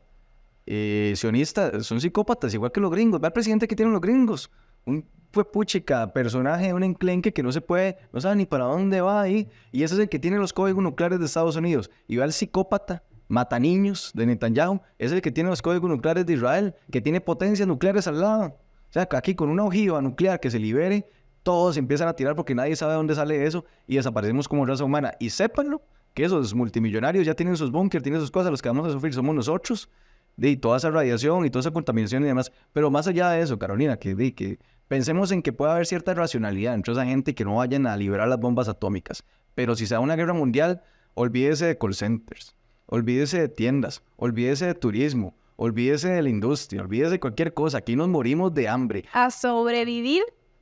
sionista son psicópatas, igual que los gringos. Ve al presidente que tienen los gringos. Un puchica personaje, un enclenque que no sabe ni para dónde va ahí. Y ese es el que tiene los códigos nucleares de Estados Unidos. Y ve al psicópata mata niños de Netanyahu, es el que tiene los códigos nucleares de Israel, que tiene potencias nucleares al lado. O sea, aquí con una ojiva nuclear que se libere, todos empiezan a tirar porque nadie sabe de dónde sale eso y desaparecemos como raza humana. Y sépanlo, que esos multimillonarios ya tienen sus búnkeres, tienen sus cosas, los que vamos a sufrir somos nosotros, de toda esa radiación y toda esa contaminación y demás. Pero más allá de eso, Carolina, que pensemos en que puede haber cierta racionalidad entre esa gente que no vayan a liberar las bombas atómicas. Pero si se da una guerra mundial, olvídese de call centers. Olvídese de tiendas, olvídese de turismo, olvídese de la industria, olvídese de cualquier cosa. Aquí nos morimos de hambre. A sobrevivir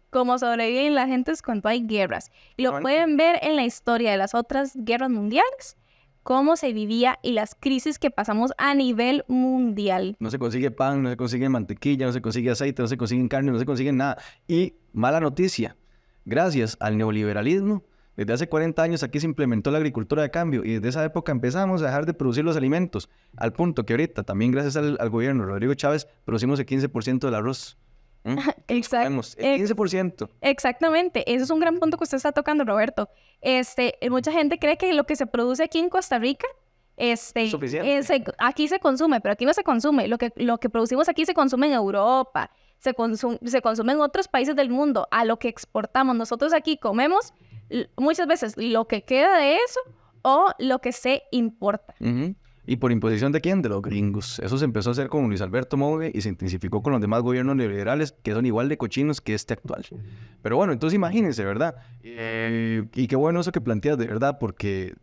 como sobreviven las gentes cuando hay guerras. Y lo pueden ver en la historia de las otras guerras mundiales, cómo se vivía y las crisis que pasamos a nivel mundial. No se consigue pan, no se consigue mantequilla, no se consigue aceite, no se consigue carne, no se consigue nada. Y mala noticia, gracias al neoliberalismo, desde hace 40 años aquí se implementó la agricultura de cambio y desde esa época empezamos a dejar de producir los alimentos, al punto que ahorita, también gracias al gobierno de Rodrigo Chávez, producimos el 15% del arroz. Exacto. El 15%. Exactamente, ese es un gran punto que usted está tocando, Roberto. Mucha gente cree que lo que se produce aquí en Costa Rica Aquí se consume, pero aquí no se consume. Lo que producimos aquí se consume en Europa, se consume en otros países del mundo. A lo que exportamos, nosotros aquí comemos muchas veces lo que queda de eso o lo que se importa. ¿Y por imposición de quién? De los gringos. Eso se empezó a hacer con Luis Alberto Mogue y se intensificó con los demás gobiernos neoliberales que son igual de cochinos que este actual. Pero bueno, entonces imagínense, ¿verdad? Y qué bueno eso que planteas, de verdad, porque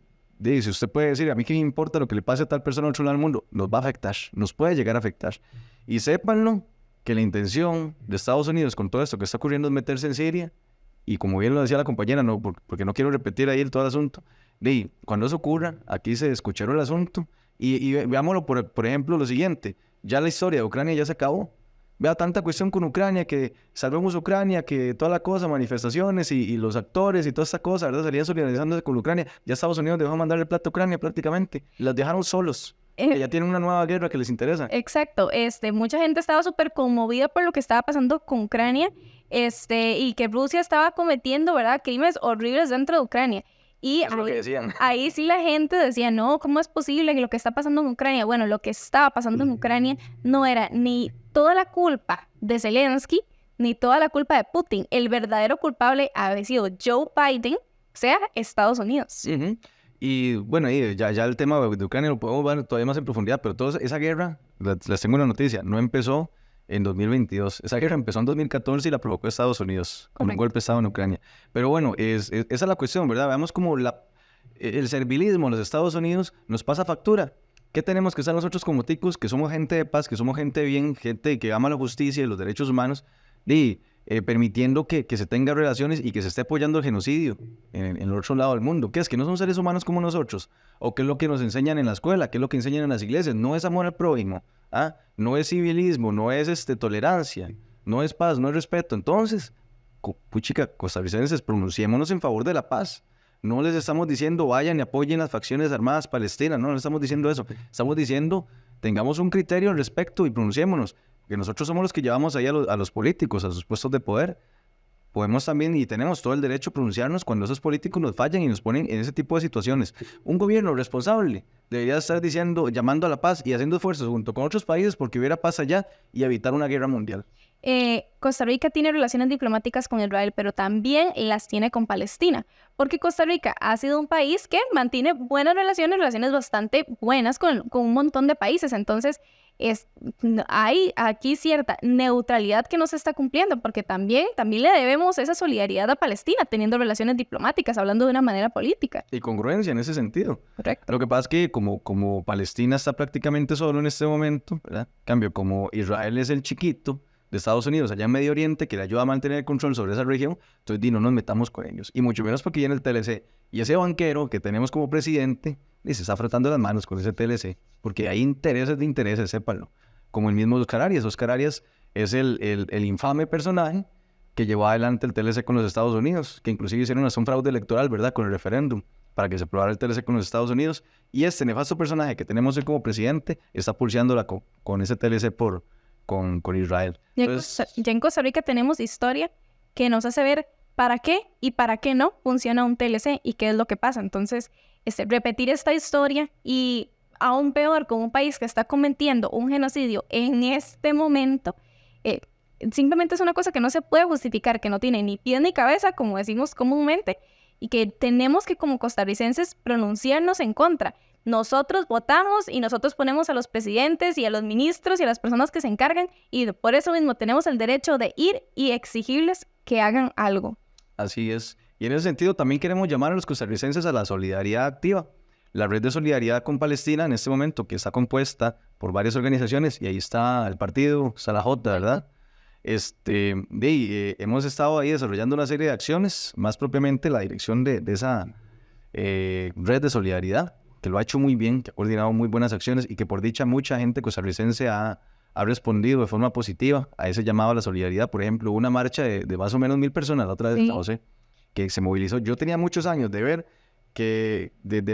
si usted puede decir, a mí qué me importa lo que le pase a tal persona al otro lado del mundo, nos va a afectar, nos puede llegar a afectar. Y sépanlo, que la intención de Estados Unidos con todo esto que está ocurriendo es meterse en Siria, y como bien lo decía la compañera, no, porque no quiero repetir ahí todo el asunto, cuando eso ocurra, aquí se escucharon el asunto, y veámoslo por ejemplo lo siguiente, ya la historia de Ucrania ya se acabó. Vea tanta cuestión con Ucrania, que salvemos Ucrania, que toda la cosa, manifestaciones y los actores y toda esta cosa, ¿verdad? Salían solidarizándose con Ucrania. Ya Estados Unidos dejó de mandarle plata a Ucrania prácticamente. Las dejaron solos. Que ya tienen una nueva guerra que les interesa. Exacto. Mucha gente estaba súper conmovida por lo que estaba pasando con Ucrania, y que Rusia estaba cometiendo, ¿verdad?, crímenes horribles dentro de Ucrania. Y es lo que decían. Ahí sí la gente decía, no, ¿cómo es posible que lo que está pasando en Ucrania? Bueno, lo que estaba pasando en Ucrania no era ni toda la culpa de Zelensky, ni toda la culpa de Putin. El verdadero culpable había sido Joe Biden, o sea, Estados Unidos. Y bueno, ya el tema de Ucrania lo podemos ver todavía más en profundidad, pero toda esa guerra, les tengo una noticia, no empezó en 2022. Esa guerra empezó en 2014 y la provocó Estados Unidos con un golpe de Estado en Ucrania. Pero bueno, esa es la cuestión, ¿verdad? Veamos cómo el servilismo en los Estados Unidos nos pasa factura. ¿Qué tenemos que ser nosotros como ticos, que somos gente de paz, que somos gente de bien, gente que ama la justicia y los derechos humanos, permitiendo que se tenga relaciones y que se esté apoyando el genocidio en el otro lado del mundo? ¿Qué es? ¿Que no son seres humanos como nosotros? ¿O qué es lo que nos enseñan en la escuela? ¿Qué es lo que enseñan en las iglesias? No es amor al prójimo, no es civilismo, no es tolerancia, no es paz, no es respeto. Entonces, puchica, costarricenses, pronunciémonos en favor de la paz. No les estamos diciendo vayan y apoyen las facciones armadas palestinas, no les estamos diciendo eso. Estamos diciendo, tengamos un criterio al respecto y pronunciémonos. Que nosotros somos los que llevamos ahí a los políticos, a sus puestos de poder. Podemos también y tenemos todo el derecho a pronunciarnos cuando esos políticos nos fallan y nos ponen en ese tipo de situaciones. Un gobierno responsable debería estar llamando a la paz y haciendo esfuerzos junto con otros países porque hubiera paz allá y evitar una guerra mundial. Costa Rica tiene relaciones diplomáticas con Israel, pero también las tiene con Palestina, porque Costa Rica ha sido un país que mantiene buenas relaciones bastante buenas con un montón de países. Entonces, hay aquí cierta neutralidad que no se está cumpliendo, porque también le debemos esa solidaridad a Palestina, teniendo relaciones diplomáticas, hablando de una manera política. Y congruencia en ese sentido. Correcto. Lo que pasa es que como Palestina está prácticamente solo en este momento, ¿verdad? En cambio, como Israel es el chiquito de Estados Unidos allá en Medio Oriente, que le ayuda a mantener el control sobre esa región, entonces no nos metamos con ellos. Y mucho menos porque viene el TLC. Y ese banquero que tenemos como presidente, se está frotando las manos con ese TLC, porque hay intereses, sépanlo. Como el mismo Oscar Arias. Oscar Arias es el infame personaje que llevó adelante el TLC con los Estados Unidos, que inclusive hicieron un fraude electoral, ¿verdad?, con el referéndum, para que se aprobara el TLC con los Estados Unidos. Y este nefasto personaje que tenemos hoy como presidente está pulseándola con ese TLC con Israel. Entonces, ya en Costa Rica tenemos historia que nos hace ver para qué y para qué no funciona un TLC y qué es lo que pasa. Entonces, repetir esta historia y aún peor con un país que está cometiendo un genocidio en este momento, simplemente es una cosa que no se puede justificar, que no tiene ni pies ni cabeza, como decimos comúnmente, y que tenemos que como costarricenses pronunciarnos en contra. Nosotros votamos y nosotros ponemos a los presidentes y a los ministros y a las personas que se encargan, y por eso mismo tenemos el derecho de ir y exigirles que hagan algo. Así es. Y en ese sentido también queremos llamar a los costarricenses a la solidaridad activa. La red de solidaridad con Palestina en este momento, que está compuesta por varias organizaciones, y ahí está el partido, está la J, ¿verdad? Hemos estado ahí desarrollando una serie de acciones, más propiamente la dirección de esa red de solidaridad, que lo ha hecho muy bien, que ha coordinado muy buenas acciones y que por dicha mucha gente costarricense ha respondido de forma positiva a ese llamado a la solidaridad. Por ejemplo, una marcha de más o menos 1,000 personas la otra vez, sí, José, que se movilizó. Yo tenía muchos años de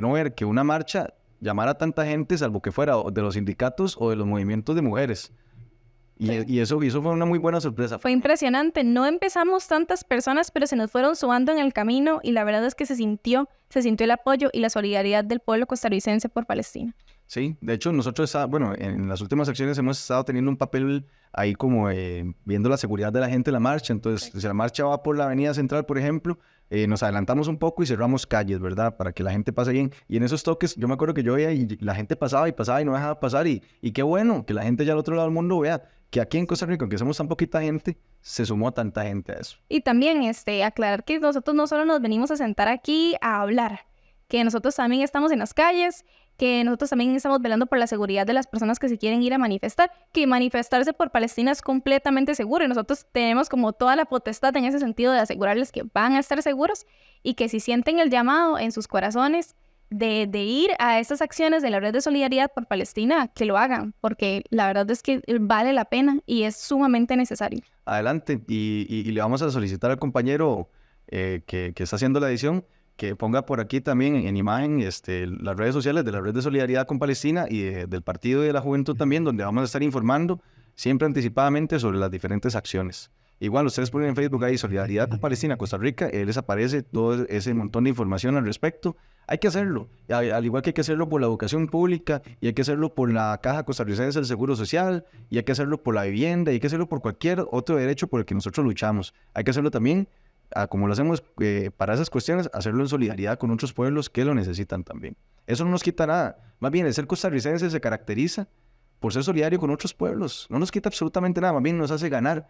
no ver que una marcha llamara a tanta gente, salvo que fuera de los sindicatos o de los movimientos de mujeres. Y eso fue una muy buena sorpresa. Fue impresionante. No empezamos tantas personas, pero se nos fueron sumando en el camino y la verdad es que se sintió el apoyo y la solidaridad del pueblo costarricense por Palestina. Sí, de hecho nosotros, en las últimas acciones hemos estado teniendo un papel ahí como viendo la seguridad de la gente en la marcha. Entonces, si la marcha va por la avenida central, por ejemplo, nos adelantamos un poco y cerramos calles, ¿verdad? Para que la gente pase bien. Y en esos toques, yo me acuerdo que yo veía y la gente pasaba y no dejaba pasar. Y qué bueno que la gente ya al otro lado del mundo vea que aquí en Costa Rica, aunque somos tan poquita gente, se sumó tanta gente a eso. Y también aclarar que nosotros no solo nos venimos a sentar aquí a hablar, que nosotros también estamos en las calles, que nosotros también estamos velando por la seguridad de las personas que se quieren ir a manifestar, que manifestarse por Palestina es completamente seguro y nosotros tenemos como toda la potestad en ese sentido de asegurarles que van a estar seguros y que si sienten el llamado en sus corazones de ir a estas acciones de la Red de Solidaridad por Palestina, que lo hagan, porque la verdad es que vale la pena y es sumamente necesario. Adelante, y le vamos a solicitar al compañero que está haciendo la edición que ponga por aquí también en imagen las redes sociales de la Red de Solidaridad con Palestina y del Partido y de la Juventud también, donde vamos a estar informando siempre anticipadamente sobre las diferentes acciones. Igual ustedes ponen en Facebook ahí Solidaridad con Palestina, Costa Rica, les aparece todo ese montón de información al respecto. Hay que hacerlo, al igual que hay que hacerlo por la educación pública, y hay que hacerlo por la Caja Costarricense del Seguro Social, y hay que hacerlo por la vivienda, y hay que hacerlo por cualquier otro derecho por el que nosotros luchamos. Hay que hacerlo también, como lo hacemos para esas cuestiones, hacerlo en solidaridad con otros pueblos que lo necesitan también. Eso no nos quita nada. Más bien, el ser costarricense se caracteriza por ser solidario con otros pueblos. No nos quita absolutamente nada, más bien nos hace ganar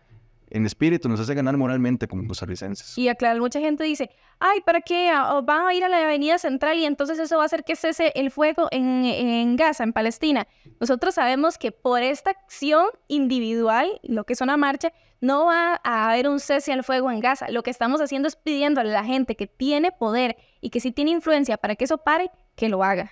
en espíritu, nos hace ganar moralmente como costarricenses. Y aclarar, mucha gente dice, ay, ¿para qué? Van a ir a la avenida central y entonces eso va a hacer que cese el fuego en Gaza, en Palestina. Nosotros sabemos que por esta acción individual, lo que es una marcha, no va a haber un cese al fuego en Gaza. Lo que estamos haciendo es pidiéndole a la gente que tiene poder y que sí tiene influencia para que eso pare, que lo haga.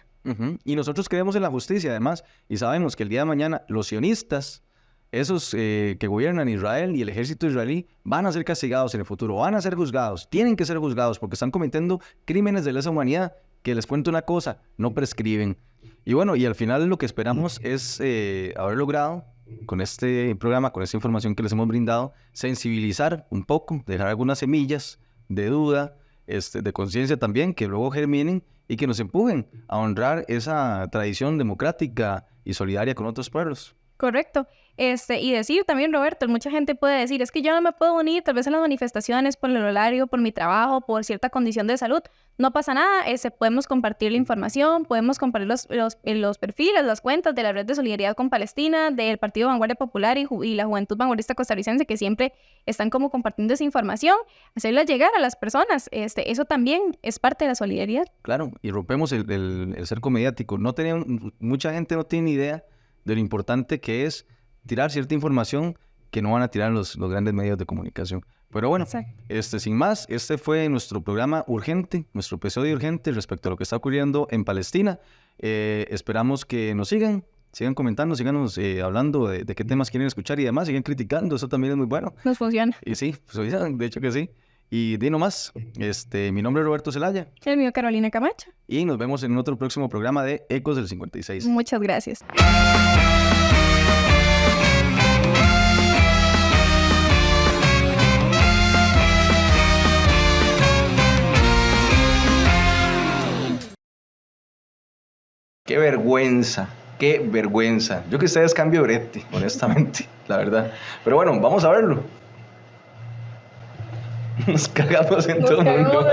Y nosotros creemos en la justicia, además, y sabemos que el día de mañana los sionistas, esos que gobiernan Israel y el ejército israelí, van a ser castigados en el futuro, van a ser juzgados, tienen que ser juzgados porque están cometiendo crímenes de lesa humanidad que, les cuento una cosa, no prescriben. Y bueno, y al final lo que esperamos es haber logrado con este programa, con esta información que les hemos brindado, sensibilizar un poco, dejar algunas semillas de duda, de conciencia también, que luego germinen y que nos empujen a honrar esa tradición democrática y solidaria con otros pueblos. Correcto. Y decir también, Roberto, mucha gente puede decir, es que yo no me puedo unir tal vez a las manifestaciones por el horario, por mi trabajo, por cierta condición de salud. No pasa nada, podemos compartir la información, podemos compartir los perfiles, las cuentas de la Red de Solidaridad con Palestina, del Partido Vanguardia Popular y la Juventud Vanguardista Costarricense, que siempre están como compartiendo esa información, hacerla llegar a las personas. Eso también es parte de la solidaridad. Claro, y rompemos el cerco mediático. Mucha gente no tiene idea de lo importante que es tirar cierta información que no van a tirar los grandes medios de comunicación. Pero bueno, sin más, este fue nuestro programa urgente, nuestro episodio urgente respecto a lo que está ocurriendo en Palestina. Esperamos que nos sigan comentando, síganos hablando de qué temas quieren escuchar y demás, sigan criticando, eso también es muy bueno. Nos funciona. Y sí, pues, de hecho que sí. Y di nomás, mi nombre es Roberto Zelaya. El mío, Carolina Camacho. Y nos vemos en otro próximo programa de Ecos del 56. Muchas gracias. Qué vergüenza, qué vergüenza. Yo que ustedes cambio brete, honestamente, la verdad. Pero bueno, vamos a verlo. Nos cagamos en todo el mundo.